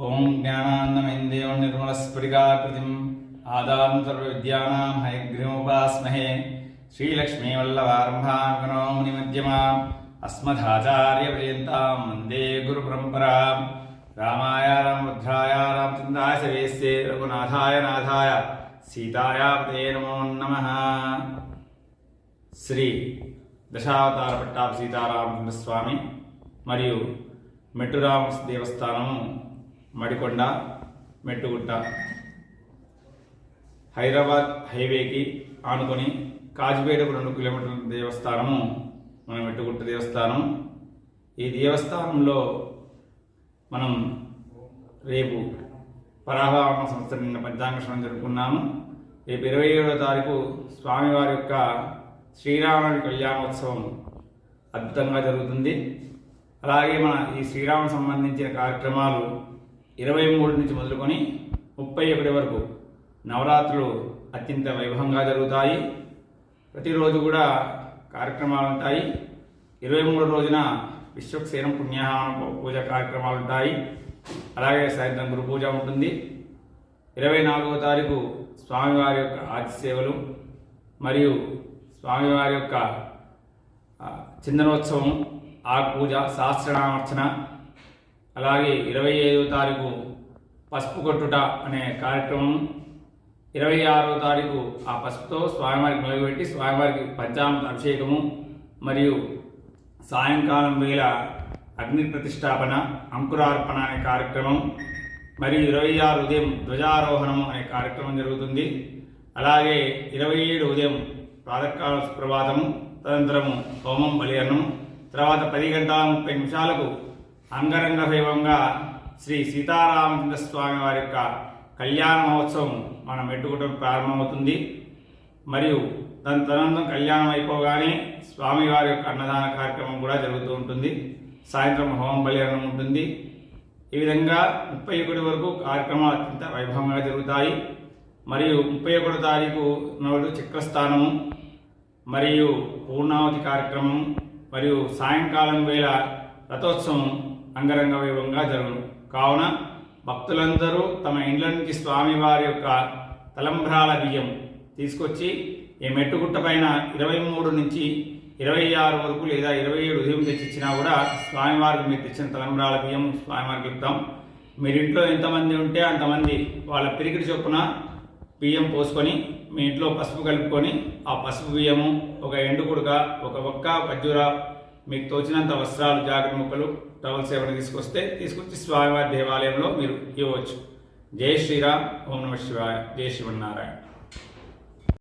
ఓం జ్ఞానాన్నమేంద్రియం నిర్మలస్ఫటికాకృతిం ఆదారం సర్వవిద్యానాం హయగ్రీవముపాస్మహే శ్రీలక్ష్మీవల్లభారంభాం వినో మునిమధ్యమాం అస్మదాచార్యపర్యంతాం వందే గురుపరంపరాం రామాయ రామభద్రాయ రామచంద్రాయ సవేస్యే రఘునాథాయ నాథాయ సీతాయ పతే నమో నమః. శ్రీ దశావతార పట్టాభి సీతారామచంద్ర స్వామి మరియు మెట్టురామ దేవస్థానము మడికొండ మెట్టుగుట్ట హైదరాబాద్ హైవేకి ఆనుకొని కాజిపేటకు 2 కిలోమీటర్ల దేవస్థానము మన మెట్టుగుట్ట దేవస్థానం. ఈ దేవస్థానంలో మనం రేపు పరాభావన సంవత్సరం నిన్న పంచాంగ జరుపుకున్నాము. రేపు 27వ తారీఖు స్వామివారి యొక్క శ్రీరాముడి కళ్యాణోత్సవం అద్భుతంగా జరుగుతుంది. అలాగే మన ఈ శ్రీరామ సంబంధించిన కార్యక్రమాలు 23 నుంచి మొదలుకొని 31 వరకు నవరాత్రులు అత్యంత వైభవంగా జరుగుతాయి. ప్రతిరోజు కూడా కార్యక్రమాలు ఉంటాయి. 23 రోజున విశ్వక్సేనం పుణ్యాహవన పూజ కార్యక్రమాలు ఉంటాయి. అలాగే సాయంత్రం గురు పూజ ఉంటుంది. 24వ తారీఖు స్వామివారి యొక్క ఆతి సేవలు మరియు స్వామివారి యొక్క చిందనోత్సవం, ఆకు పూజ, సహస్రనామార్చన. అలాగే 25వ తారీఖు పసుపు కొట్టుట అనే కార్యక్రమం. 26వ తారీఖు ఆ పసుపుతో స్వామివారికి నిలబెట్టి స్వామివారికి పంచామృత అభిషేకము మరియు సాయంకాలం వేళ అగ్ని ప్రతిష్టాపన, అంకురార్పణ అనే కార్యక్రమం మరియు 26 ఉదయం ధ్వజారోహణం అనే కార్యక్రమం జరుగుతుంది. అలాగే 27 ఉదయం ప్రాతకాల సుప్రభాతము, తదనంతరము హోమం బలిహరణం, తర్వాత 10 గంటల 30 నిమిషాలకు అంగరంగ వైభవంగా శ్రీ సీతారామచంద్ర స్వామి వారి యొక్క కళ్యాణ మహోత్సవం మన మెట్టుగుట్టం ప్రారంభమవుతుంది. మరియు దాని తదనంతరం కళ్యాణం అయిపోగానే స్వామివారి యొక్క అన్నదాన కార్యక్రమం కూడా జరుగుతూ ఉంటుంది. సాయంత్రం హోమం బలిహరణం ఉంటుంది. ఈ విధంగా 31 వరకు కార్యక్రమాలు అత్యంత వైభవంగా జరుగుతాయి. మరియు 31వ తారీఖు నాడు చక్రస్థానము మరియు పూర్ణావతి కార్యక్రమం మరియు సాయంకాలం వేళ రథోత్సవం అంగరంగ వైభవంగా జరుగును. కావున భక్తులందరూ తమ ఇండ్ల నుంచి స్వామివారి యొక్క తలంబ్రాల బియ్యం తీసుకొచ్చి ఈ మెట్టుగుట్ట పైన 23 నుంచి 26 వరకు లేదా 27 ఉదయం తెచ్చిచ్చినా కూడా స్వామివారికి మీరు తెచ్చిన తలంబ్రాల బియ్యం స్వామివారికి ఇస్తాం. మీరు ఇంట్లో ఎంతమంది ఉంటే అంతమంది వాళ్ళ పిరికిడి చొప్పున బియ్యం పోసుకొని మీ ఇంట్లో పసుపు కలుపుకొని ఆ పసుపు బియ్యము, ఒక ఎండు కుడుక, ఒక ఒక్క ఖర్జూర, మీకు తోచినంత వస్త్రాలు, జాకెట్ ముక్కలు, టవల్స్ ఏమైనా తీసుకొచ్చి స్వామివారి దేవాలయంలో మీరు ఇవ్వచ్చు. జై శ్రీరామ్. ఓం నమః శివాయ. జై శ్రీమన్నారాయణ.